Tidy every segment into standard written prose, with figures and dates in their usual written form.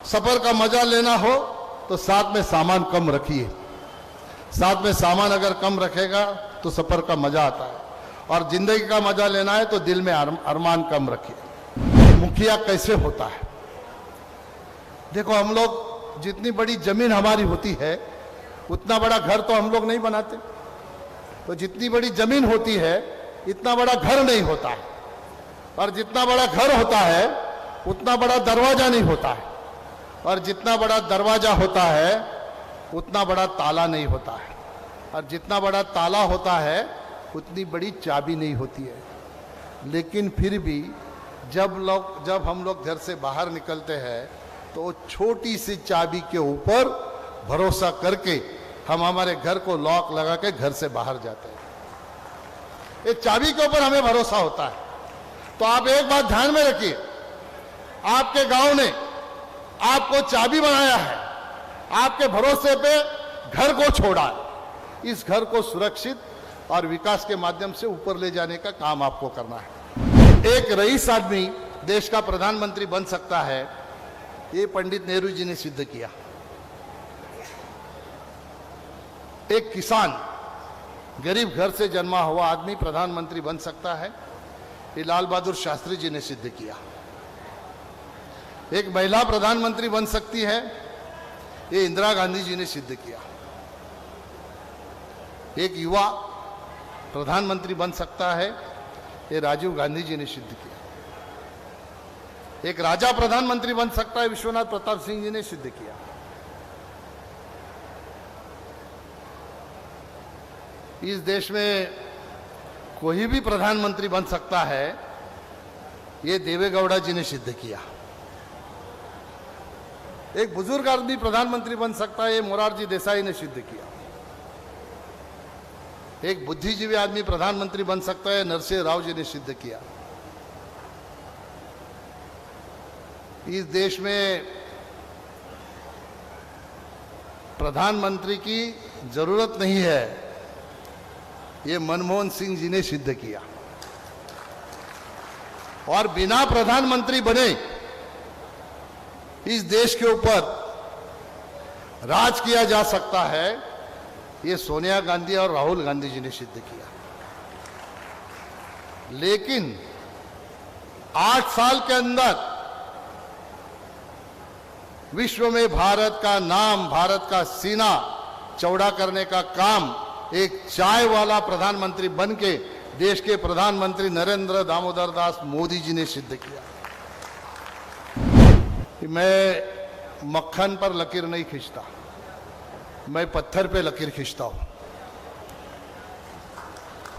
सफर का मजा लेना हो तो साथ में सामान कम रखिए। साथ में सामान अगर कम रखेगा तो सफर का मजा आता है, और जिंदगी का मजा लेना है तो दिल में अरमान कम रखिए। मुखिया कैसे होता है? देखो, हम लोग जितनी बड़ी जमीन हमारी होती है उतना बड़ा घर तो हम लोग नहीं बनाते, तो जितनी बड़ी जमीन होती है इतना बड़ा घर नहीं होता है, और जितना बड़ा घर होता है उतना बड़ा दरवाजा नहीं होता है, और जितना बड़ा दरवाजा होता है उतना बड़ा ताला नहीं होता है, और जितना बड़ा ताला होता है उतनी बड़ी चाबी नहीं होती है। लेकिन फिर भी जब हम लोग घर से बाहर निकलते हैं तो छोटी सी चाबी के ऊपर भरोसा करके हम हमारे घर को लॉक लगा के घर से बाहर जाते हैं। एक चाबी के ऊपर हमें भरोसा होता है। तो आप एक बात ध्यान में रखिए, आपके गांव ने आपको चाबी बनाया है, आपके भरोसे पे घर को छोड़ा है। इस घर को सुरक्षित और विकास के माध्यम से ऊपर ले जाने का काम आपको करना है। एक रईस आदमी देश का प्रधानमंत्री बन सकता है, ये पंडित नेहरू जी ने सिद्ध किया। एक किसान, गरीब घर से जन्मा हुआ आदमी प्रधानमंत्री बन सकता है, ये लाल बहादुर शास्त्री जी ने सिद्ध किया। एक महिला प्रधानमंत्री बन सकती है, ये इंदिरा गांधी जी ने सिद्ध किया। एक युवा प्रधानमंत्री बन सकता है, ये राजीव गांधी जी ने सिद्ध किया। एक राजा प्रधानमंत्री बन सकता है, विश्वनाथ प्रताप सिंह जी ने सिद्ध किया। इस देश में कोई भी प्रधानमंत्री बन सकता है, ये देवेगौड़ा जी ने सिद्ध किया। एक बुजुर्ग आदमी प्रधानमंत्री बन सकता है, ये मोरारजी देसाई ने सिद्ध किया। एक बुद्धिजीवी आदमी प्रधानमंत्री बन सकता है, नरसिंह राव जी ने सिद्ध किया। इस देश में प्रधानमंत्री की जरूरत नहीं है, ये मनमोहन सिंह जी ने सिद्ध किया। और बिना प्रधानमंत्री बने इस देश के ऊपर राज किया जा सकता है, ये सोनिया गांधी और राहुल गांधी जी ने सिद्ध किया। लेकिन 8 साल के अंदर विश्व में भारत का नाम, भारत का सीना चौड़ा करने का काम एक चाय वाला प्रधानमंत्री बन के देश के प्रधानमंत्री नरेंद्र दामोदर दास मोदी जी ने सिद्ध किया। मैं मक्खन पर लकीर नहीं खींचता, मैं पत्थर पे लकीर खींचता हूं।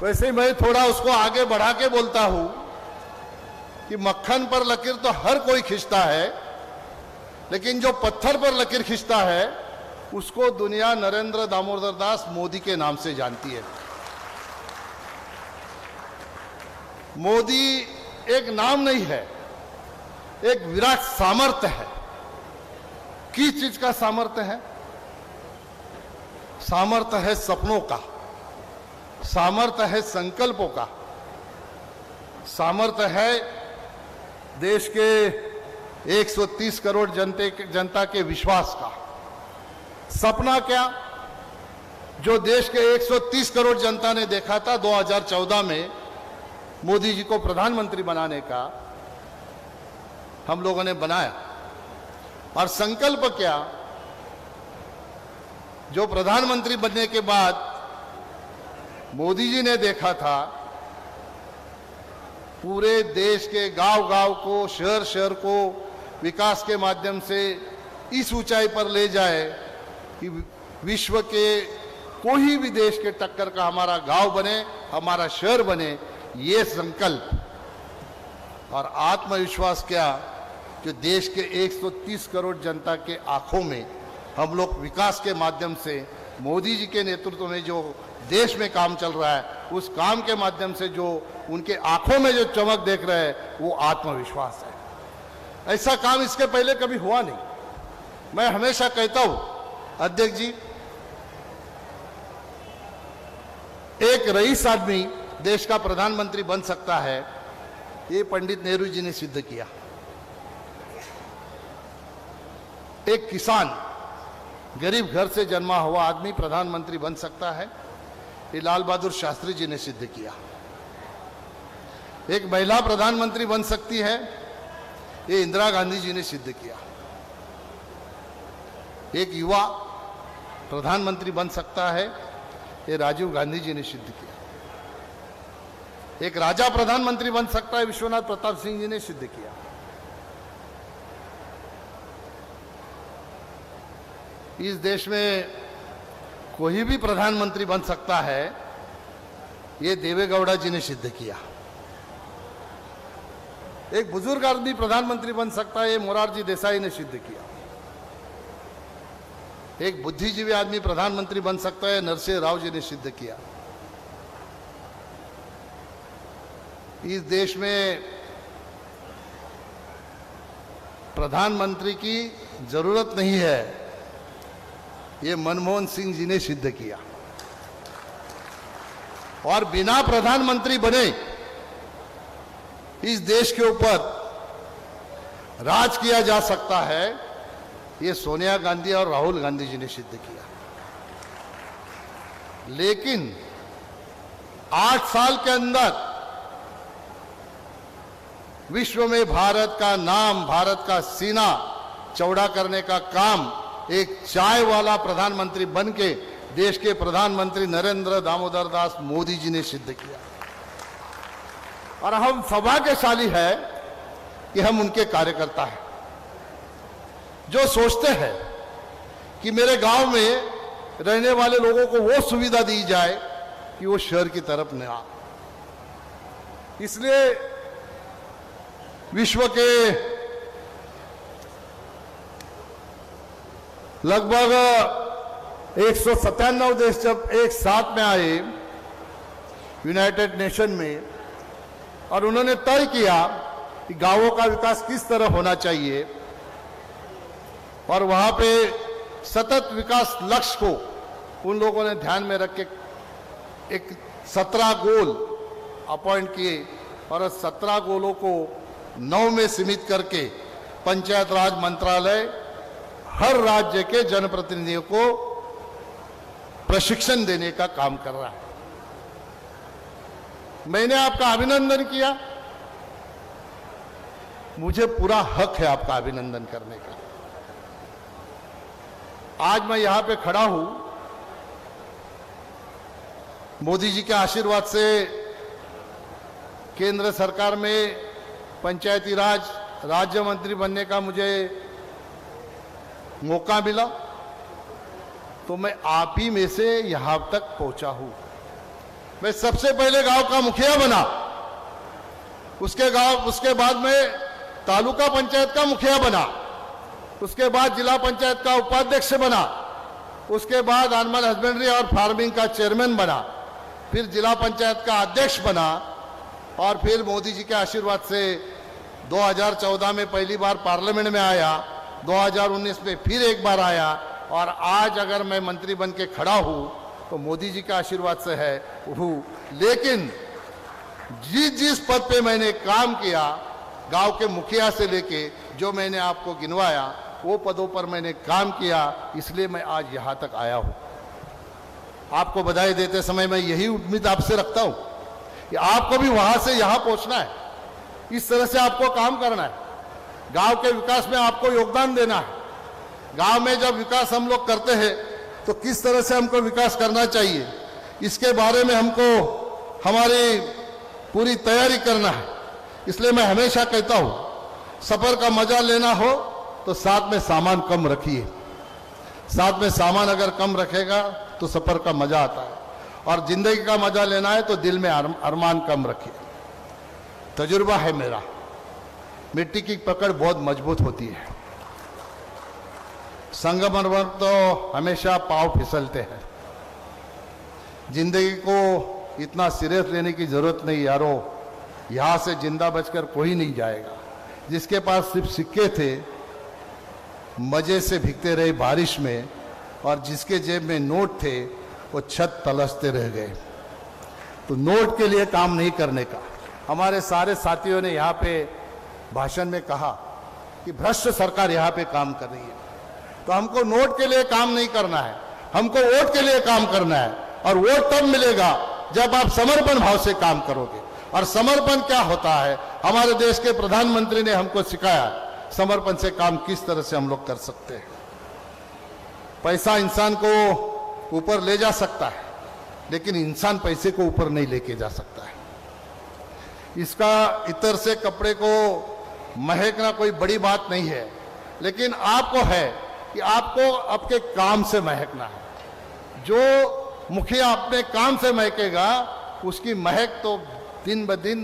वैसे ही मैं थोड़ा उसको आगे बढ़ा के बोलता हूं कि मक्खन पर लकीर तो हर कोई खींचता है, लेकिन जो पत्थर पर लकीर खींचता है उसको दुनिया नरेंद्र दामोदर दास मोदी के नाम से जानती है। मोदी एक नाम नहीं है, एक विराट सामर्थ्य है। किस चीज का सामर्थ्य है? सामर्थ्य है सपनों का, सामर्थ्य है संकल्पों का, सामर्थ्य है देश के 130 करोड़ जनता के विश्वास का। सपना क्या? जो देश के 130 करोड़ जनता ने देखा था 2014 में मोदी जी को प्रधानमंत्री बनाने का, हम लोगों ने बनाया। और संकल्प क्या? जो प्रधानमंत्री बनने के बाद मोदी जी ने देखा था, पूरे देश के गांव-गांव को, शहर-शहर को विकास के माध्यम से इस ऊंचाई पर ले जाए कि विश्व के कोई भी देश के टक्कर का हमारा गांव बने, हमारा शहर बने। ये संकल्प और आत्मविश्वास क्या, जो देश के 130 करोड़ जनता के आंखों में हम लोग विकास के माध्यम से मोदी जी के नेतृत्व में जो देश में काम चल रहा है, उस काम के माध्यम से जो उनके आंखों में जो चमक देख रहे हैं, वो आत्मविश्वास है। ऐसा काम इसके पहले कभी हुआ नहीं। मैं हमेशा कहता हूं, अध्यक्ष जी, एक रईस आदमी देश का प्रधानमंत्री बन सकता है, ये पंडित नेहरू जी ने सिद्ध किया। एक किसान, गरीब घर से जन्मा हुआ आदमी प्रधानमंत्री बन सकता है, ये लाल बहादुर शास्त्री जी ने सिद्ध किया। एक महिला प्रधानमंत्री बन सकती है, ये इंदिरा गांधी जी ने सिद्ध किया। एक युवा प्रधानमंत्री बन सकता है, ये राजीव गांधी जी ने सिद्ध किया। एक राजा प्रधानमंत्री बन सकता है, विश्वनाथ प्रताप सिंह जी ने सिद्ध किया। इस देश में कोई भी प्रधानमंत्री बन सकता है, ये देवेगौड़ा जी ने सिद्ध किया। एक बुजुर्ग आदमी प्रधानमंत्री बन सकता है, ये मोरारजी देसाई ने सिद्ध किया। एक बुद्धिजीवी आदमी प्रधानमंत्री बन सकता है, नरसिंह राव जी ने सिद्ध किया। इस देश में प्रधानमंत्री की जरूरत नहीं है, ये मनमोहन सिंह जी ने सिद्ध किया। और बिना प्रधानमंत्री बने इस देश के ऊपर राज किया जा सकता है, ये सोनिया गांधी और राहुल गांधी जी ने सिद्ध किया। लेकिन 8 साल के अंदर विश्व में भारत का नाम, भारत का सीना चौड़ा करने का काम एक चाय वाला प्रधानमंत्री बन के देश के प्रधानमंत्री नरेंद्र दामोदर दास मोदी जी ने सिद्ध किया। और हम सौभाग्यशाली है कि हम उनके कार्यकर्ता हैं, जो सोचते हैं कि मेरे गांव में रहने वाले लोगों को वो सुविधा दी जाए कि वो शहर की तरफ न आ। इसलिए विश्व के लगभग 197 देश जब एक साथ में आए यूनाइटेड नेशन में, और उन्होंने तय किया कि गांवों का विकास किस तरह होना चाहिए, और वहां पे सतत विकास लक्ष्य को उन लोगों ने ध्यान में रख के एक 17 गोल अपॉइंट किए, और 17 गोलों को 9 में सीमित करके पंचायत राज मंत्रालय हर राज्य के जनप्रतिनिधियों को प्रशिक्षण देने का काम कर रहा है। मैंने आपका अभिनंदन किया, मुझे पूरा हक है आपका अभिनंदन करने का। आज मैं यहां पे खड़ा हूं, मोदी जी के आशीर्वाद से केंद्र सरकार में पंचायती राज राज्य मंत्री बनने का मुझे मौका मिला, तो मैं आप ही में से यहां तक पहुंचा हूं। मैं सबसे पहले गांव का मुखिया बना, उसके बाद में तालुका पंचायत का मुखिया बना, उसके बाद जिला पंचायत का उपाध्यक्ष बना, उसके बाद एनिमल हस्बेंड्री और फार्मिंग का चेयरमैन बना, फिर जिला पंचायत का अध्यक्ष बना, और फिर मोदी जी के आशीर्वाद से 2014 में पहली बार पार्लियामेंट में आया, 2019 में फिर एक बार आया, और आज अगर मैं मंत्री बन के खड़ा हूं तो मोदी जी के आशीर्वाद से है हूं। लेकिन जिस पद पे मैंने काम किया, गांव के मुखिया से लेके जो मैंने आपको गिनवाया, वो पदों पर मैंने काम किया, इसलिए मैं आज यहां तक आया हूं। आपको बधाई देते समय मैं यही उम्मीद आपसे रखता हूं कि आपको भी वहां से यहां पहुंचना है, इस तरह से आपको काम करना है, गांव के विकास में आपको योगदान देना है। गांव में जब विकास हम लोग करते हैं तो किस तरह से हमको विकास करना चाहिए, इसके बारे में हमको हमारी पूरी तैयारी करना है। इसलिए मैं हमेशा कहता हूं, सफर का मजा लेना हो तो साथ में सामान कम रखिए। साथ में सामान अगर कम रखेगा तो सफर का मजा आता है, और जिंदगी का मजा लेना है तो दिल में अरमान कम रखिए। तजुर्बा है मेरा, मिट्टी की पकड़ बहुत मजबूत होती है, संगमरमर पर तो हमेशा पांव फिसलते हैं। जिंदगी को इतना सीरियस लेने की जरूरत नहीं यारो, यहां से जिंदा बचकर कोई नहीं जाएगा। जिसके पास सिर्फ सिक्के थे, मजे से भीगते रहे बारिश में, और जिसके जेब में नोट थे वो छत तलसते रह गए। तो नोट के लिए काम नहीं करने का। हमारे सारे साथियों ने यहाँ पे भाषण में कहा कि भ्रष्ट सरकार यहाँ पे काम कर रही है। तो हमको नोट के लिए काम नहीं करना है, हमको वोट के लिए काम करना है। और वोट तब मिलेगा जब आप समर्पण भाव से काम करोगे। और समर्पण क्या होता है, हमारे देश के प्रधानमंत्री ने हमको सिखाया समर्पण से काम किस तरह से हम लोग कर सकते हैं। पैसा इंसान को ऊपर ले जा सकता है, लेकिन इंसान पैसे को ऊपर नहीं लेके जा सकता है। इसका इतर से कपड़े को महकना कोई बड़ी बात नहीं है, लेकिन आपको है कि आपको आपके काम से महकना है। जो मुखिया अपने काम से महकेगा, उसकी महक तो दिन ब दिन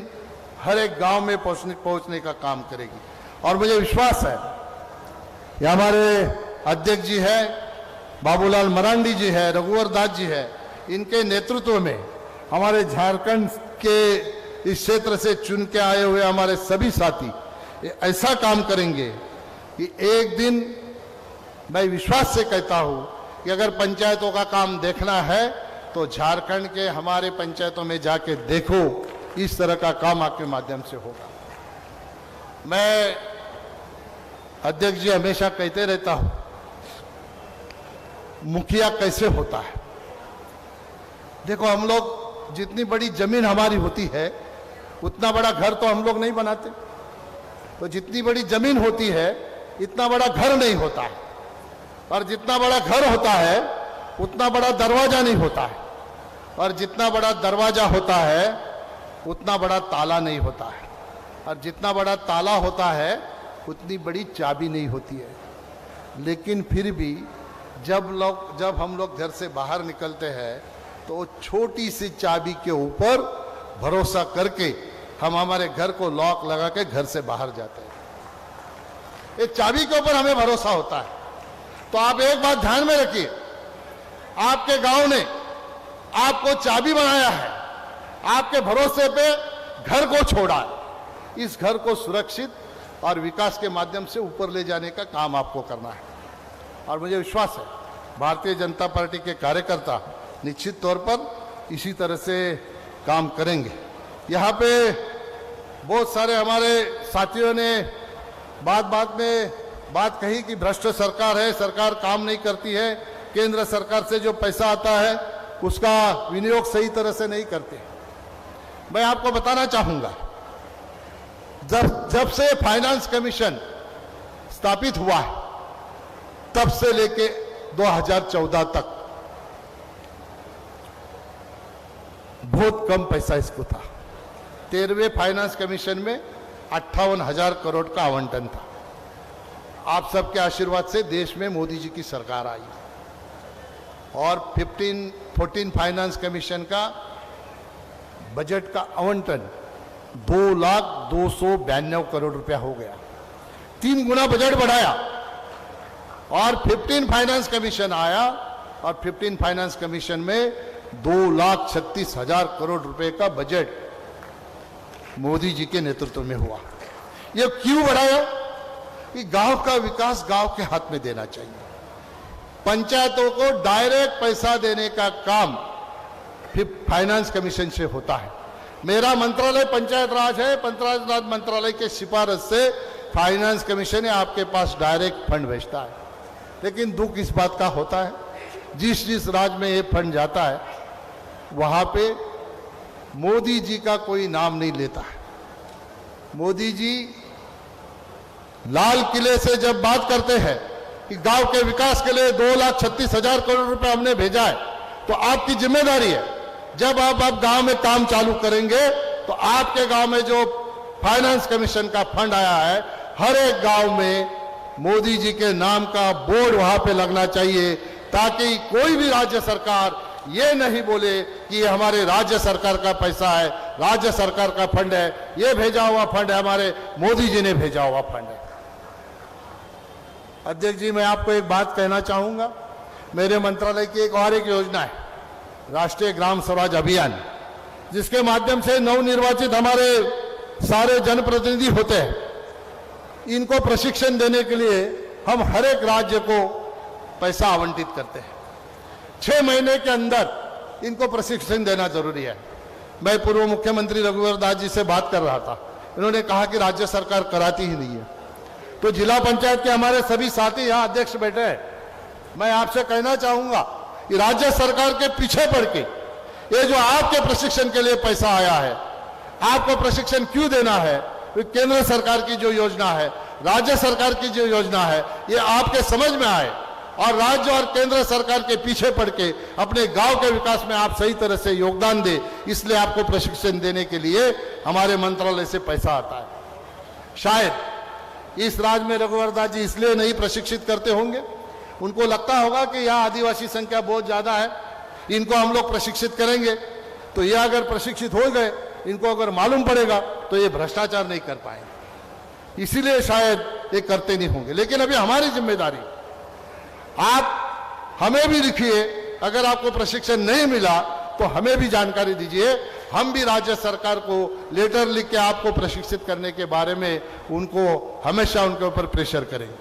हर एक गांव में पहुंचने का काम करेगी। और मुझे विश्वास है ये हमारे अध्यक्ष जी है, बाबूलाल मरांडी जी है, रघुवर दास जी है, इनके नेतृत्व में हमारे झारखंड के इस क्षेत्र से चुन के आए हुए हमारे सभी साथी ऐसा काम करेंगे कि एक दिन, मैं विश्वास से कहता हूं कि अगर पंचायतों का काम देखना है तो झारखंड के हमारे पंचायतों में जाके देखो, इस तरह का काम आपके माध्यम से होगा। मैं अध्यक्ष जी हमेशा कहते रहता हूं, मुखिया कैसे होता है। देखो, हम लोग जितनी बड़ी जमीन हमारी होती है उतना बड़ा घर तो हम लोग नहीं बनाते, तो जितनी बड़ी जमीन होती है इतना बड़ा घर नहीं होता है। और जितना बड़ा घर होता है उतना बड़ा दरवाजा नहीं होता है, और जितना बड़ा दरवाजा होता है उतना बड़ा ताला नहीं होता है, और जितना बड़ा ताला होता है उतनी बड़ी चाबी नहीं होती है। लेकिन फिर भी जब हम लोग घर से बाहर निकलते हैं तो छोटी सी चाबी के ऊपर भरोसा करके हम हमारे घर को लॉक लगा के घर से बाहर जाते हैं। एक चाबी के ऊपर हमें भरोसा होता है। तो आप एक बात ध्यान में रखिए, आपके गांव ने आपको चाबी बनाया है, आपके भरोसे पे घर को छोड़ा है। इस घर को सुरक्षित और विकास के माध्यम से ऊपर ले जाने का काम आपको करना है। और मुझे विश्वास है भारतीय जनता पार्टी के कार्यकर्ता निश्चित तौर पर इसी तरह से काम करेंगे। यहाँ पे बहुत सारे हमारे साथियों ने बात में बात कही कि भ्रष्ट सरकार है, सरकार काम नहीं करती है, केंद्र सरकार से जो पैसा आता है उसका विनियोग सही तरह से नहीं करते। मैं आपको बताना चाहूंगा, जब से फाइनेंस कमीशन स्थापित हुआ है तब से लेके 2014 तक बहुत कम पैसा इसको था। 13वें फाइनेंस कमीशन में 58,000 करोड़ का आवंटन था। आप सबके आशीर्वाद से देश में मोदी जी की सरकार आई और 14 फाइनेंस कमीशन का बजट का आवंटन 2,02,92 करोड़ रुपया हो गया। 3 गुना बजट बढ़ाया और 15 फाइनेंस कमीशन आया और 15 फाइनेंस कमीशन में 2,36,000 करोड़ रुपए का बजट मोदी जी के नेतृत्व में हुआ। ये क्यों बढ़ाया? कि गांव का विकास गांव के हाथ में देना चाहिए। पंचायतों को डायरेक्ट पैसा देने का काम फिर फाइनेंस कमीशन से होता है। मेरा मंत्रालय पंचायत राज है, पंचायत राज मंत्रालय के सिफारिश से फाइनेंस कमीशन आपके पास डायरेक्ट फंड भेजता है। लेकिन दुख इस बात का होता है, जिस राज्य में ये फंड जाता है वहां पे मोदी जी का कोई नाम नहीं लेता है। मोदी जी लाल किले से जब बात करते हैं कि गांव के विकास के लिए 2,36,000 करोड़ रुपए हमने भेजा है, तो आपकी जिम्मेदारी है जब आप गांव में काम चालू करेंगे तो आपके गांव में जो फाइनेंस कमीशन का फंड आया है, हर एक गांव में मोदी जी के नाम का बोर्ड वहां पे लगना चाहिए, ताकि कोई भी राज्य सरकार ये नहीं बोले कि ये हमारे राज्य सरकार का पैसा है, राज्य सरकार का फंड है, ये भेजा हुआ फंड है, हमारे मोदी जी ने भेजा हुआ फंड है। अध्यक्ष जी, मैं आपको एक बात कहना चाहूंगा। मेरे मंत्रालय की एक योजना है, राष्ट्रीय ग्राम स्वराज अभियान, जिसके माध्यम से नवनिर्वाचित हमारे सारे जनप्रतिनिधि होते हैं। इनको प्रशिक्षण देने के लिए हम हर एक राज्य को पैसा आवंटित करते हैं। 6 महीने के अंदर इनको प्रशिक्षण देना जरूरी है। मैं पूर्व मुख्यमंत्री रघुवर दास जी से बात कर रहा था, उन्होंने कहा कि राज्य सरकार कराती ही नहीं है। तो जिला पंचायत के हमारे सभी साथी यहाँ अध्यक्ष बैठे हैं, मैं आपसे कहना चाहूंगा कि राज्य सरकार के पीछे पड़ के ये जो आपके प्रशिक्षण के लिए पैसा आया है, आपको प्रशिक्षण क्यों देना है? केंद्र सरकार की जो योजना है, राज्य सरकार की जो योजना है, ये आपके समझ में आए और राज्य और केंद्र सरकार के पीछे पड़ के अपने गांव के विकास में आप सही तरह से योगदान दे, इसलिए आपको प्रशिक्षण देने के लिए हमारे मंत्रालय से पैसा आता है। शायद इस राज्य में रघुवर दास जी इसलिए नहीं प्रशिक्षित करते होंगे, उनको लगता होगा कि यहाँ आदिवासी संख्या बहुत ज्यादा है, इनको हम लोग प्रशिक्षित करेंगे तो ये अगर प्रशिक्षित हो गए, इनको अगर मालूम पड़ेगा तो ये भ्रष्टाचार नहीं कर पाएंगे, इसीलिए शायद ये करते नहीं होंगे। लेकिन अभी हमारी जिम्मेदारी, आप हमें भी लिखिए, अगर आपको प्रशिक्षण नहीं मिला तो हमें भी जानकारी दीजिए, हम भी राज्य सरकार को लेटर लिख के आपको प्रशिक्षित करने के बारे में उनको हमेशा उनके ऊपर प्रेशर करेंगे।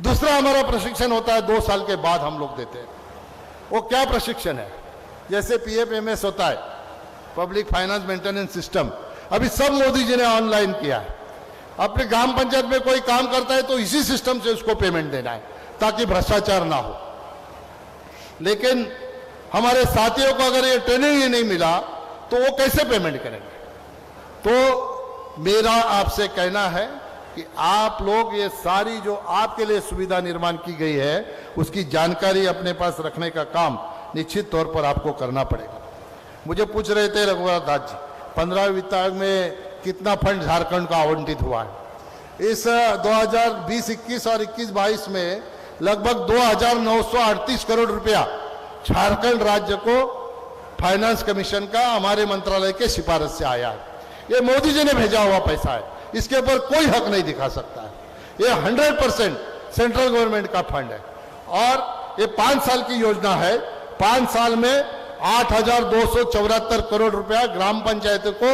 दूसरा हमारा प्रशिक्षण होता है 2 साल के बाद हम लोग देते हैं। वो क्या प्रशिक्षण है? जैसे PFMS होता है, पब्लिक फाइनेंस मेंटेनेंस सिस्टम, अभी सब मोदी जी ने ऑनलाइन किया है। अपने ग्राम पंचायत में कोई काम करता है तो इसी सिस्टम से उसको पेमेंट देना है ताकि भ्रष्टाचार ना हो। लेकिन हमारे साथियों को अगर ये ट्रेनिंग ही नहीं मिला तो वो कैसे पेमेंट करेंगे? तो मेरा आपसे कहना है कि आप लोग ये सारी जो आपके लिए सुविधा निर्माण की गई है उसकी जानकारी अपने पास रखने का काम निश्चित तौर पर आपको करना पड़ेगा। मुझे पूछ रहे थे रघुवर दास जी, 15 वित्त आयोग में कितना फंड झारखंड का आवंटित हुआ है? इस 2020-21 और 21-22 में लगभग 2,938 करोड़ रुपया झारखंड राज्य को फाइनेंस कमीशन का हमारे मंत्रालय के सिफारिश से आया है। ये मोदी जी ने भेजा हुआ पैसा है, इसके ऊपर कोई हक नहीं दिखा सकता है। ये 100% सेंट्रल गवर्नमेंट का फंड है और ये 5 साल की योजना है। 5 साल में 8,274 करोड़ रुपया ग्राम पंचायतों को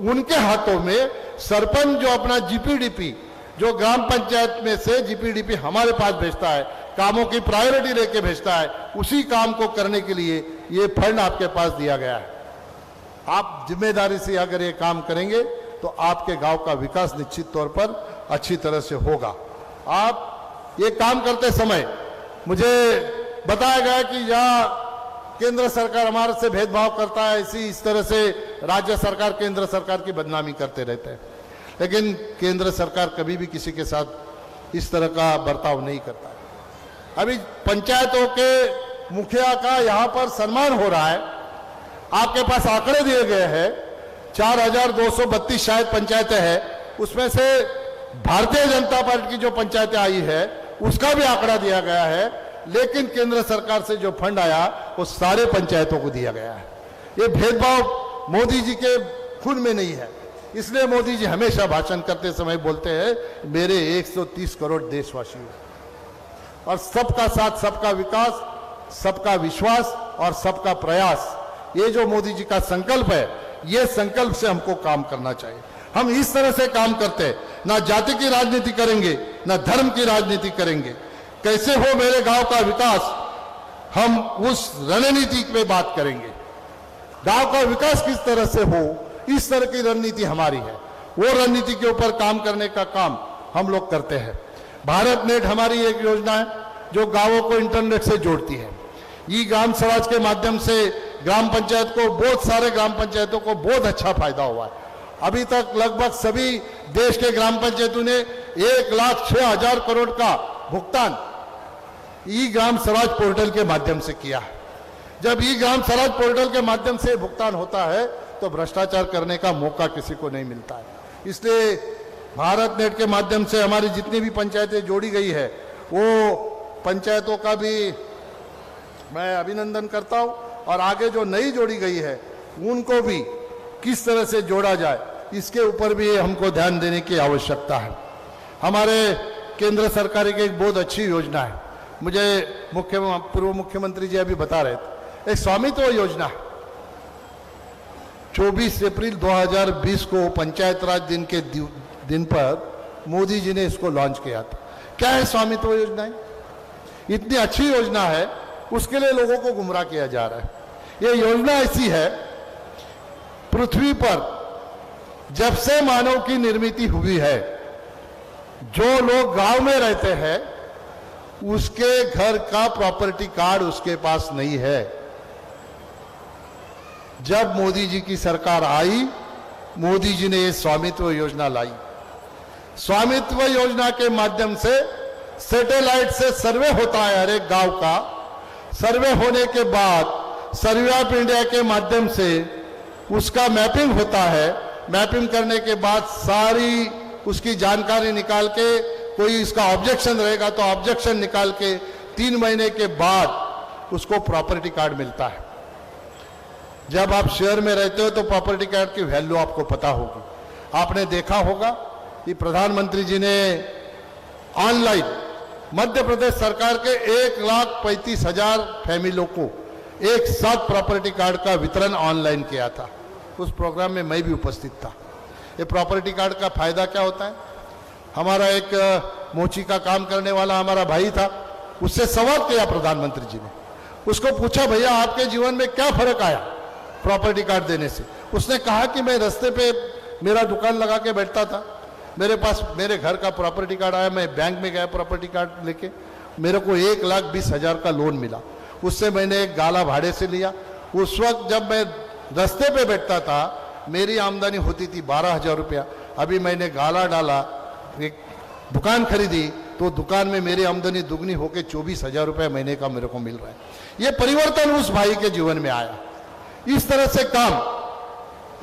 उनके हाथों में, सरपंच जो अपना GPDP जो ग्राम पंचायत में से GPDP हमारे पास भेजता है, कामों की प्रायोरिटी लेके भेजता है, उसी काम को करने के लिए ये फंड आपके पास दिया गया है। आप जिम्मेदारी से अगर ये काम करेंगे तो आपके गांव का विकास निश्चित तौर पर अच्छी तरह से होगा। आप ये काम करते समय मुझे बताया गया कि यहाँ केंद्र सरकार हमारे से भेदभाव करता है, इस तरह से राज्य सरकार केंद्र सरकार की बदनामी करते रहते हैं। लेकिन केंद्र सरकार कभी भी किसी के साथ इस तरह का बर्ताव नहीं करता। अभी पंचायतों के मुखिया का यहाँ पर सम्मान हो रहा है। आपके पास आंकड़े दिए गए हैं, 4,232 शायद पंचायतें हैं, उसमें से भारतीय जनता पार्टी की जो पंचायतें आई है उसका भी आंकड़ा दिया गया है। लेकिन केंद्र सरकार से जो फंड आया वो सारे पंचायतों को दिया गया है। ये भेदभाव मोदी जी के खून में नहीं है, इसलिए मोदी जी हमेशा भाषण करते समय बोलते हैं मेरे 130 करोड़ देशवासियों, और सबका साथ, सबका विकास, सबका विश्वास और सबका प्रयास, ये जो मोदी जी का संकल्प है, ये संकल्प से हमको काम करना चाहिए। हम इस तरह से काम करते हैं, ना जाति की राजनीति करेंगे, ना धर्म की राजनीति करेंगे। कैसे हो मेरे गांव का विकास, हम उस रणनीति पे बात करेंगे। गांव का विकास किस तरह से हो, इस तरह की रणनीति हमारी है। वो रणनीति के ऊपर काम करने का काम हम लोग करते हैं। भारत नेट हमारी एक योजना है जो गांवों को इंटरनेट से जोड़ती है। ई ग्राम स्वराज के माध्यम से ग्राम पंचायत को, बहुत सारे ग्राम पंचायतों को बहुत अच्छा फायदा हुआ है। अभी तक लगभग सभी देश के ग्राम पंचायतों ने 1,06,000 करोड़ का भुगतान ई ग्राम स्वराज पोर्टल के माध्यम से किया है। जब ई ग्राम स्वराज पोर्टल के माध्यम से भुगतान होता है तो भ्रष्टाचार करने का मौका किसी को नहीं मिलता है। इसलिए भारत नेट के माध्यम से हमारी जितनी भी पंचायतें जोड़ी गई है, वो पंचायतों का भी मैं अभिनंदन करता हूं, और आगे जो नई जोड़ी गई है उनको भी किस तरह से जोड़ा जाए, इसके ऊपर भी हमको ध्यान देने की आवश्यकता है। हमारे केंद्र सरकार की एक बहुत अच्छी योजना है, मुझे पूर्व मुख्यमंत्री जी अभी बता रहे थे, एक स्वामित्व योजना। 24 अप्रैल 2020 को पंचायत राज दिन के दिन पर मोदी जी ने इसको लॉन्च किया था। क्या है स्वामित्व योजना? इतनी अच्छी योजना है, उसके लिए लोगों को गुमराह किया जा रहा है। यह योजना ऐसी है, पृथ्वी पर जब से मानव की निर्मित हुई है, जो लोग गांव में रहते हैं उसके घर का प्रॉपर्टी कार्ड उसके पास नहीं है। जब मोदी जी की सरकार आई, मोदी जी ने ये स्वामित्व योजना लाई। स्वामित्व योजना के माध्यम से सैटेलाइट से सर्वे होता है हर एक गांव का। सर्वे होने के बाद सर्वे ऑफ इंडिया के माध्यम से उसका मैपिंग होता है। मैपिंग करने के बाद सारी उसकी जानकारी निकाल के, कोई इसका ऑब्जेक्शन रहेगा तो ऑब्जेक्शन निकाल के 3 महीने के बाद उसको प्रॉपर्टी कार्ड मिलता है। जब आप शहर में रहते हो तो प्रॉपर्टी कार्ड की वैल्यू आपको पता होगी। आपने देखा होगा कि प्रधानमंत्री जी ने ऑनलाइन मध्य प्रदेश सरकार के 1,35,000 फैमिलियों को एक साथ प्रॉपर्टी कार्ड का वितरण ऑनलाइन किया था। उस प्रोग्राम में मैं भी उपस्थित था। ये प्रॉपर्टी कार्ड का फायदा क्या होता है? हमारा एक मोची का काम करने वाला हमारा भाई था, उससे सवाल किया प्रधानमंत्री जी ने। उसको पूछा, भैया आपके जीवन में क्या फर्क आया प्रॉपर्टी कार्ड देने से? उसने कहा कि मैं रास्ते पे मेरा दुकान लगा के बैठता था, मेरे पास मेरे घर का प्रॉपर्टी कार्ड आया, मैं बैंक में गया प्रॉपर्टी कार्ड लेके, मेरे को 1,20,000 का लोन मिला। उससे मैंने एक गाला भाड़े से लिया। उस वक्त जब मैं रास्ते पे बैठता था मेरी आमदनी होती थी 12,000 रुपया। अभी मैंने गाला डाला, एक दुकान खरीदी तो दुकान में मेरी आमदनी दुगनी होकर 24,000 रुपया महीने का मेरे को मिल रहा है। ये परिवर्तन उस भाई के जीवन में आया। इस तरह से काम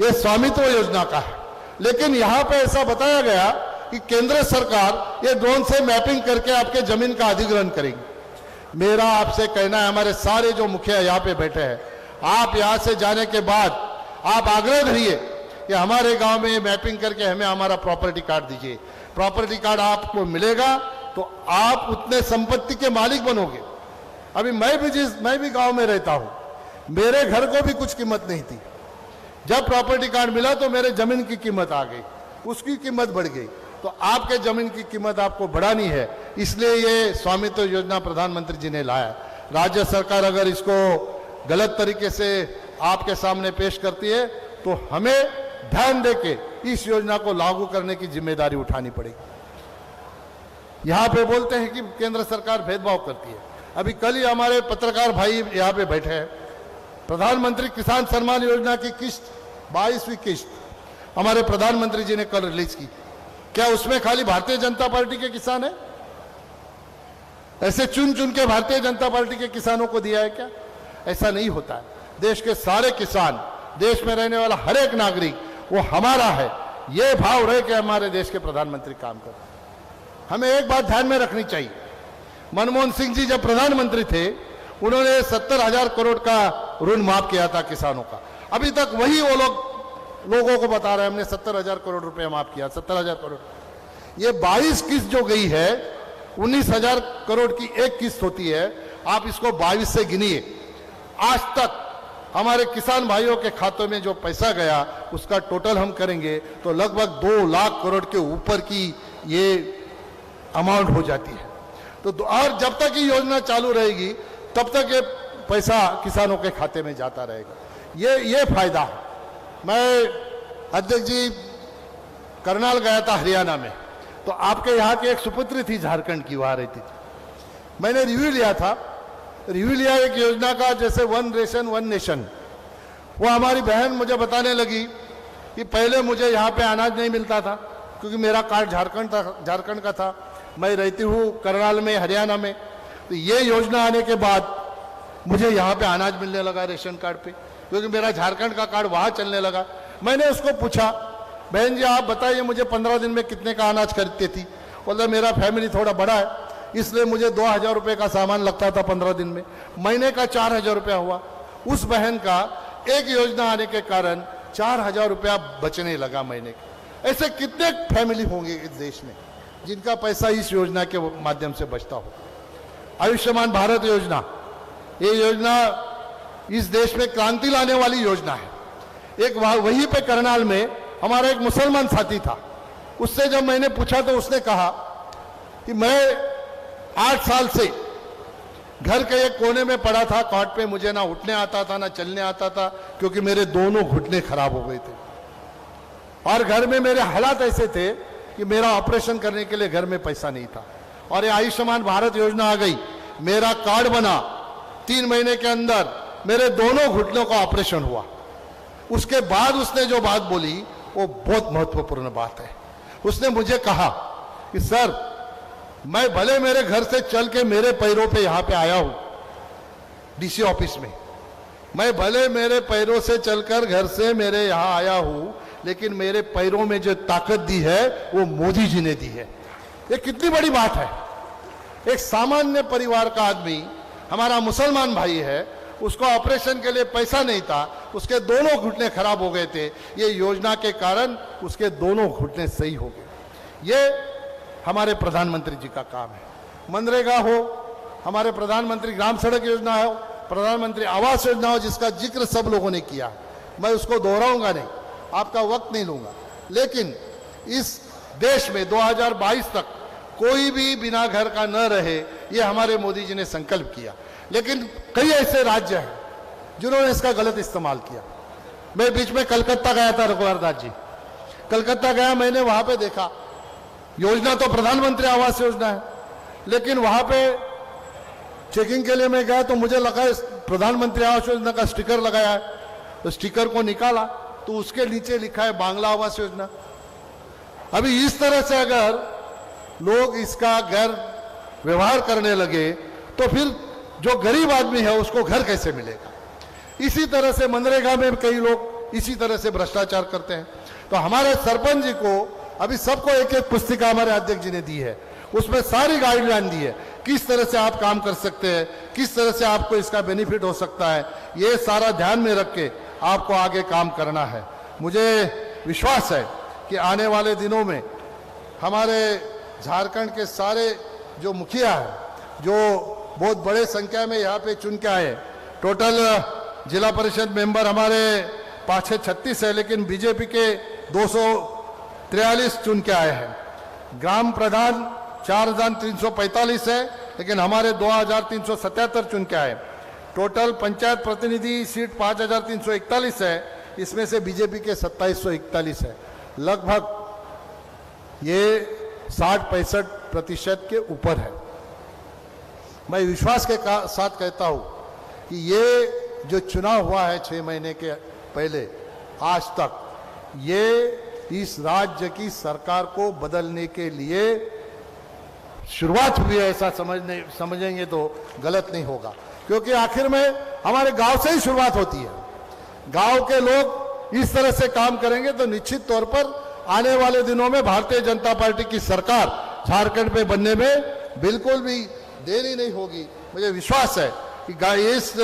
ये स्वामित्व योजना का है। लेकिन यहां पे ऐसा बताया गया कि केंद्र सरकार ये ड्रोन से मैपिंग करके आपके जमीन का अधिग्रहण करेगी। मेरा आपसे कहना है, हमारे सारे जो मुखिया यहाँ पे बैठे हैं, आप यहाँ से जाने के बाद आप आग्रह करिए कि हमारे गांव में मैपिंग करके हमें हमारा प्रॉपर्टी कार्ड दीजिए। प्रॉपर्टी कार्ड आपको मिलेगा तो आप उतने संपत्ति के मालिक बनोगे। अभी मैं भी गांव में रहता हूं, मेरे घर को भी कुछ कीमत नहीं थी। जब प्रॉपर्टी कार्ड मिला तो मेरे जमीन की कीमत आ गई, उसकी कीमत बढ़ गई। तो आपके जमीन की कीमत आपको बढ़ानी है, इसलिए ये स्वामित्व योजना प्रधानमंत्री जी ने लाया। राज्य सरकार अगर इसको गलत तरीके से आपके सामने पेश करती है तो हमें ध्यान देके इस योजना को लागू करने की जिम्मेदारी उठानी पड़ेगी। यहां पे बोलते हैं कि केंद्र सरकार भेदभाव करती है। अभी कल ही हमारे पत्रकार भाई यहां पे बैठे हैं, प्रधानमंत्री किसान सम्मान योजना की किस्त 22वीं किस्त हमारे प्रधानमंत्री जी ने कल रिलीज की। क्या उसमें खाली भारतीय जनता पार्टी के किसान है? ऐसे चुन चुन के भारतीय जनता पार्टी के किसानों को दिया है क्या? ऐसा नहीं होता है। देश के सारे किसान, देश में रहने वाला हर एक नागरिक वो हमारा है, ये भाव रहे कि हमारे देश के प्रधानमंत्री काम कर। हमें एक बात ध्यान में रखनी चाहिए, मनमोहन सिंह जी जब प्रधानमंत्री थे उन्होंने 70,000 करोड़ का ऋण माफ किया था किसानों का। अभी तक वही वो लोगों को बता रहे हैं हमने 70,000 करोड़ रुपया माफ किया, 70,000 करोड़। ये 22 किस्त जो गई है, 19,000 करोड़ की एक किस्त होती है, आप इसको 22 से गिनिए। आज तक हमारे किसान भाइयों के खातों में जो पैसा गया उसका टोटल हम करेंगे तो लगभग 2 लाख करोड़ के ऊपर की ये अमाउंट हो जाती है। तो और जब तक ये योजना चालू रहेगी तब तक ये पैसा किसानों के खाते में जाता रहेगा। ये फायदा है। मैं अध्यक्ष जी करनाल गया था हरियाणा में, तो आपके यहाँ की एक सुपुत्री थी झारखंड की, वहां रहती थी। मैंने रिव्यू लिया था, एक योजना का, जैसे वन रेशन वन नेशन। वो हमारी बहन मुझे बताने लगी कि पहले मुझे यहाँ पे अनाज नहीं मिलता था क्योंकि मेरा कार्ड झारखंड का था, मैं रहती हूँ करनाल में हरियाणा में। तो ये योजना आने के बाद मुझे यहाँ पे अनाज मिलने लगा रेशन कार्ड पे, क्योंकि मेरा झारखंड का कार्ड वहाँ चलने लगा। मैंने उसको पूछा, बहन जी आप बताइए मुझे 15 दिन में कितने का अनाज खरीदती थी? बोला मेरा फैमिली थोड़ा बड़ा है इसलिए मुझे 2,000 रुपये का सामान लगता था 15 दिन में, महीने का 4,000 रुपया हुआ। उस बहन का एक योजना आने के कारण 4,000 रुपया बचने लगा महीने का। ऐसे कितने फैमिली होंगे इस देश में जिनका पैसा इस योजना के माध्यम से बचता हो। आयुष्मान भारत योजना, ये योजना इस देश में क्रांति लाने वाली योजना है। एक वहीं पे करनाल में हमारा एक मुसलमान साथी था, उससे जब मैंने पूछा तो उसने कहा कि मैं 8 साल से घर के एक कोने में पड़ा था कॉट पे, मुझे ना उठने आता था ना चलने आता था क्योंकि मेरे दोनों घुटने खराब हो गए थे और घर में मेरे हालात ऐसे थे कि मेरा ऑपरेशन करने के लिए घर में पैसा नहीं था। और ये आयुष्मान भारत योजना आ गई, मेरा कार्ड बना, 3 महीने के अंदर मेरे दोनों घुटनों का ऑपरेशन हुआ। उसके बाद उसने जो बात बोली वो बहुत महत्वपूर्ण बात है। उसने मुझे कहा कि सर, मैं भले मेरे घर से चल के मेरे पैरों पे यहां पे आया हूं डीसी ऑफिस में, मैं भले मेरे पैरों से चलकर घर से मेरे यहां आया हूं, लेकिन मेरे पैरों में जो ताकत दी है वो मोदी जी ने दी है। ये कितनी बड़ी बात है। एक सामान्य परिवार का आदमी, हमारा मुसलमान भाई है, उसको ऑपरेशन के लिए पैसा नहीं था, उसके दोनों घुटने खराब हो गए थे। ये योजना के कारण उसके दोनों घुटने सही हो गए। ये हमारे प्रधानमंत्री जी का काम है। मनरेगा हो, हमारे प्रधानमंत्री ग्राम सड़क योजना हो, प्रधानमंत्री आवास योजना हो, जिसका जिक्र सब लोगों ने किया, मैं उसको दोहराऊंगा नहीं, आपका वक्त नहीं लूंगा। लेकिन इस देश में 2022 तक कोई भी बिना घर का न रहे, ये हमारे मोदी जी ने संकल्प किया। लेकिन कई ऐसे राज्य हैं जिन्होंने इसका गलत इस्तेमाल किया। मैं बीच में कलकत्ता गया था, रघुवर दास जी, कलकत्ता गया, मैंने वहां पे देखा, योजना तो प्रधानमंत्री आवास योजना है, लेकिन वहां पे चेकिंग के लिए मैं गया तो मुझे लगा प्रधानमंत्री आवास योजना का स्टिकर लगाया है। तो स्टिकर को निकाला तो उसके नीचे लिखा है बांग्ला आवास योजना। अभी इस तरह से अगर लोग इसका गैर व्यवहार करने लगे तो फिर जो गरीब आदमी है उसको घर कैसे मिलेगा। इसी तरह से मनरेगा में कई लोग इसी तरह से भ्रष्टाचार करते हैं। तो हमारे सरपंच जी को अभी सबको एक एक पुस्तिका हमारे अध्यक्ष जी ने दी है, उसमें सारी गाइडलाइन दी है, किस तरह से आप काम कर सकते हैं, किस तरह से आपको इसका बेनिफिट हो सकता है। ये सारा ध्यान में रख के आपको आगे काम करना है। मुझे विश्वास है कि आने वाले दिनों में हमारे झारखंड के सारे जो मुखिया हैं, जो बहुत बड़े संख्या में यहाँ पे चुन के आए, टोटल जिला परिषद मेंबर हमारे 536 है, लेकिन बीजेपी के 243 चुन के आए हैं। ग्राम प्रधान 4345 है, लेकिन हमारे 2377 चुन के आए। टोटल पंचायत प्रतिनिधि सीट 5341 है, इसमें से बीजेपी के 2741 है। लगभग ये 60-65% के ऊपर है। मैं विश्वास के साथ कहता हूं कि ये जो चुनाव हुआ है 6 महीने के पहले आज तक, ये इस राज्य की सरकार को बदलने के लिए शुरुआत हुई है, ऐसा समझेंगे तो गलत नहीं होगा। क्योंकि आखिर में हमारे गांव से ही शुरुआत होती है। गांव के लोग इस तरह से काम करेंगे तो निश्चित तौर पर आने वाले दिनों में भारतीय जनता पार्टी की सरकार झारखंड में बनने में बिल्कुल भी देरी नहीं होगी। मुझे विश्वास है कि इस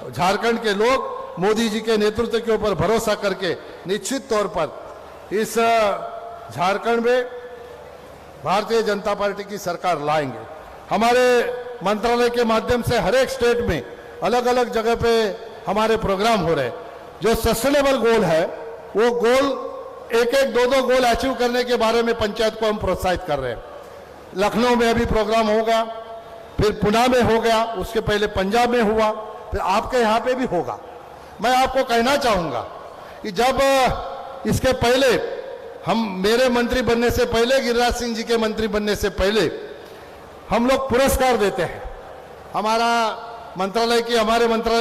झारखंड के लोग मोदी जी के नेतृत्व के ऊपर भरोसा करके निश्चित तौर पर इस झारखंड में भारतीय जनता पार्टी की सरकार लाएंगे। हमारे मंत्रालय के माध्यम से हर एक स्टेट में अलग अलग जगह पे हमारे प्रोग्राम हो रहे हैं। जो सस्टेनेबल गोल है, वो गोल एक एक दो गोल अचीव करने के बारे में पंचायत को हम प्रोत्साहित कर रहे हैं। लखनऊ में अभी प्रोग्राम होगा, फिर पुणे में हो गया, उसके पहले पंजाब में हुआ, फिर आपके यहाँ पे भी होगा। मैं आपको कहना चाहूंगा कि जब इसके पहले हम मेरे मंत्री बनने से पहले, गिरिराज सिंह जी के मंत्री बनने से पहले हम लोग पुरस्कार देते हैं। हमारे मंत्रालय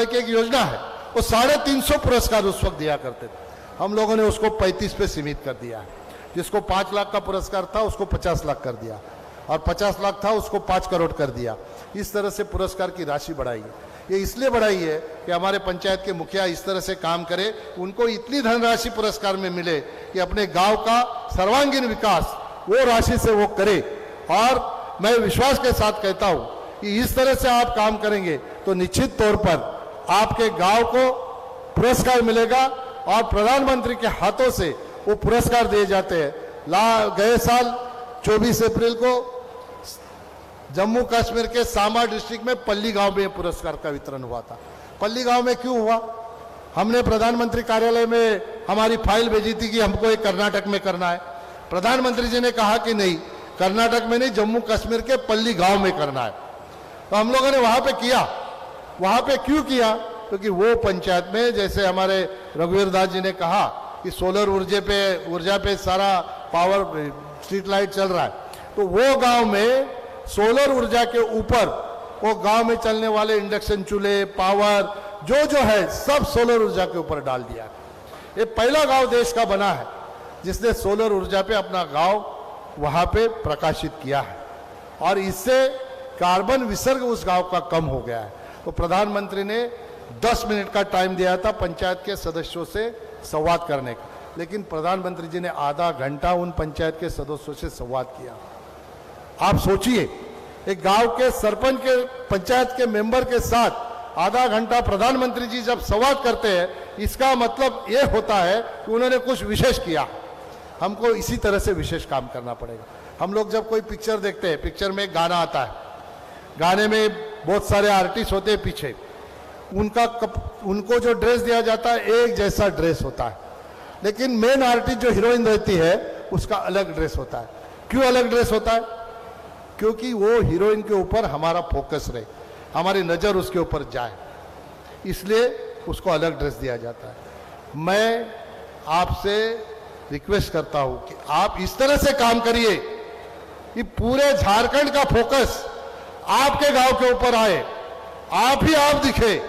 की एक योजना है, वो 350 पुरस्कार उस वक्त दिया करते थे। हम लोगों ने उसको 35 पे सीमित कर दिया है। जिसको 5 लाख का पुरस्कार था उसको 50 लाख कर दिया, और 50 लाख था उसको 5 करोड़ कर दिया। इस तरह से पुरस्कार की राशि बढ़ाई है। ये इसलिए बढ़ाई है कि हमारे पंचायत के मुखिया इस तरह से काम करें, उनको इतनी धनराशि पुरस्कार में मिले कि अपने गांव का सर्वांगीण विकास वो राशि से वो करे। और मैं विश्वास के साथ कहता हूं कि इस तरह से आप काम करेंगे तो निश्चित तौर पर आपके गांव को पुरस्कार मिलेगा, और प्रधानमंत्री के हाथों से वो पुरस्कार दिए जाते हैं। गए साल 24 अप्रैल को जम्मू कश्मीर के सांबा डिस्ट्रिक्ट में पल्ली गांव में पुरस्कार का वितरण हुआ था। पल्ली गांव में क्यों हुआ? हमने प्रधानमंत्री कार्यालय में हमारी फाइल भेजी थी कि हमको ये कर्नाटक में करना है। प्रधानमंत्री जी ने कहा कि नहीं, कर्नाटक में नहीं, जम्मू कश्मीर के पल्ली गांव में करना है। तो हम लोगों ने वहां पे किया। वहां पे क्यों किया? क्योंकि वो पंचायत में, जैसे हमारे रघुवीर दास जी ने कहा कि सोलर ऊर्जा पे सारा पावर स्ट्रीट लाइट चल रहा है, तो वो गांव में सोलर ऊर्जा के ऊपर वो गांव में चलने वाले इंडक्शन चूल्हे, पावर जो है सब सोलर ऊर्जा के ऊपर डाल दिया। ये पहला गांव देश का बना है जिसने सोलर ऊर्जा पे अपना गांव वहां पे प्रकाशित किया है और इससे कार्बन विसर्ग उस गांव का कम हो गया है। तो प्रधानमंत्री ने 10 मिनट का टाइम दिया था पंचायत के सदस्यों से संवाद करने का, लेकिन प्रधानमंत्री जी ने आधा घंटा उन पंचायत के सदस्यों से संवाद किया। आप सोचिए, एक गांव के सरपंच के पंचायत के मेंबर के साथ आधा घंटा प्रधानमंत्री जी जब संवाद करते हैं, इसका मतलब ये होता है कि उन्होंने कुछ विशेष किया। हमको इसी तरह से विशेष काम करना पड़ेगा। हम लोग जब कोई पिक्चर देखते हैं, पिक्चर में एक गाना आता है, गाने में बहुत सारे आर्टिस्ट होते हैं पीछे, उनको जो ड्रेस दिया जाता है एक जैसा ड्रेस होता है, लेकिन मेन आर्टिस्ट जो हीरोइन रहती है उसका अलग ड्रेस होता है। क्यों अलग ड्रेस होता है? क्योंकि वो हीरोइन के ऊपर हमारा फोकस रहे, हमारी नजर उसके ऊपर जाए, इसलिए उसको अलग ड्रेस दिया जाता है। मैं आपसे रिक्वेस्ट करता हूं कि आप इस तरह से काम करिए कि पूरे झारखंड का फोकस आपके गांव के ऊपर आए, आप दिखे।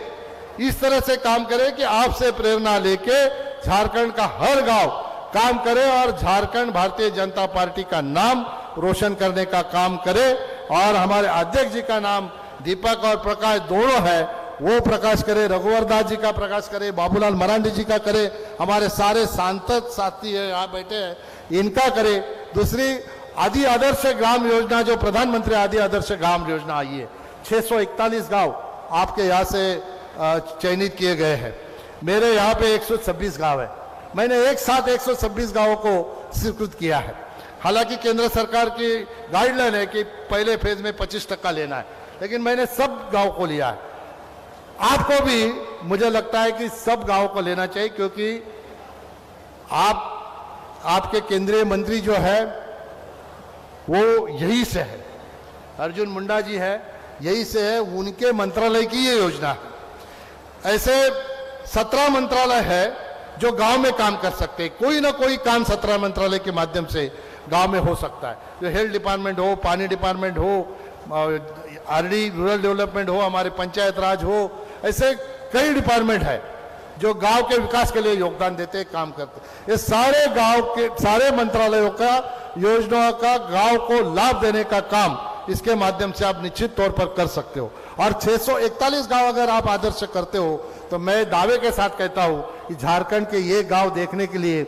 इस तरह से काम करें कि आपसे प्रेरणा लेके झारखंड का हर गांव काम करे और झारखंड भारतीय जनता पार्टी का नाम रोशन करने का काम करे। और हमारे अध्यक्ष जी का नाम दीपक और प्रकाश दोनों है, वो प्रकाश करे, रघुवर दास जी का प्रकाश करे, बाबूलाल मरांडी जी का करे, हमारे सारे सांसद साथी है यहाँ बैठे हैं इनका करे। दूसरी आदि आदर्श ग्राम योजना जो प्रधानमंत्री आदि आदर्श ग्राम योजना आई है, 641 गांव आपके यहाँ से चयनित किए गए हैं। मेरे यहाँ पे 126 गांव है। मैंने एक साथ 126 गांवों को स्वीकृत किया है। हालांकि केंद्र सरकार की गाइडलाइन है कि पहले फेज में 25% लेना है, लेकिन मैंने सब गांव को लिया है। आपको भी मुझे लगता है कि सब गांवों को लेना चाहिए, क्योंकि आपके केंद्रीय मंत्री जो है वो यही से है, अर्जुन मुंडा जी है, यही से है, उनके मंत्रालय की ये योजना है। ऐसे 17 मंत्रालय है जो गांव में काम कर सकते हैं। कोई ना कोई काम 17 मंत्रालय के माध्यम से गांव में हो सकता है। जो हेल्थ डिपार्टमेंट हो, पानी डिपार्टमेंट हो, आरडी रूरल डेवलपमेंट हो, हमारे पंचायत राज हो, ऐसे कई डिपार्टमेंट है जो गांव के विकास के लिए योगदान देते, काम करते। ये सारे गांव के सारे मंत्रालयों का योजनाओं का गांव को लाभ देने का काम इसके माध्यम से आप निश्चित तौर पर कर सकते हो। और 641 गांव अगर आप आदर्श करते हो तो मैं दावे के साथ कहता हूं कि झारखंड के ये गांव देखने के लिए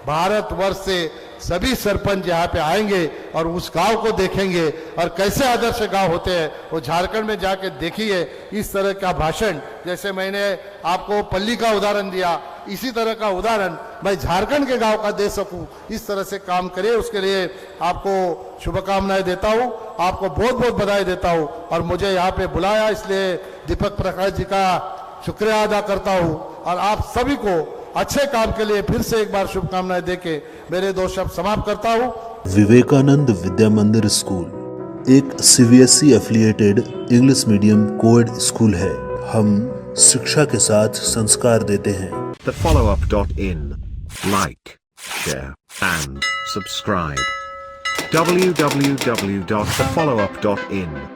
भारतवर्ष से सभी सरपंच यहाँ पे आएंगे और उस गांव को देखेंगे और कैसे आदर्श गांव होते हैं वो झारखंड में जाके देखिए। इस तरह का भाषण, जैसे मैंने आपको पल्ली का उदाहरण दिया, इसी तरह का उदाहरण मैं झारखंड के गांव का दे सकूं, इस तरह से काम करिए। उसके लिए आपको शुभकामनाएं देता हूं, आपको बहुत बहुत बधाई देता हूं। और मुझे यहाँ पे बुलाया इसलिए दीपक प्रकाश जी का शुक्रिया अदा करता हूं और आप सभी को अच्छे काम के लिए फिर से एक बार शुभकामनाएं देके मेरे 2 शब्द समाप्त करता हूं। विवेकानंद विद्या मंदिर स्कूल एक CBSE affiliated English medium coed school है। हम शिक्षा के साथ संस्कार देते हैं। thefollowup.in like, share and subscribe. www.thefollowup.in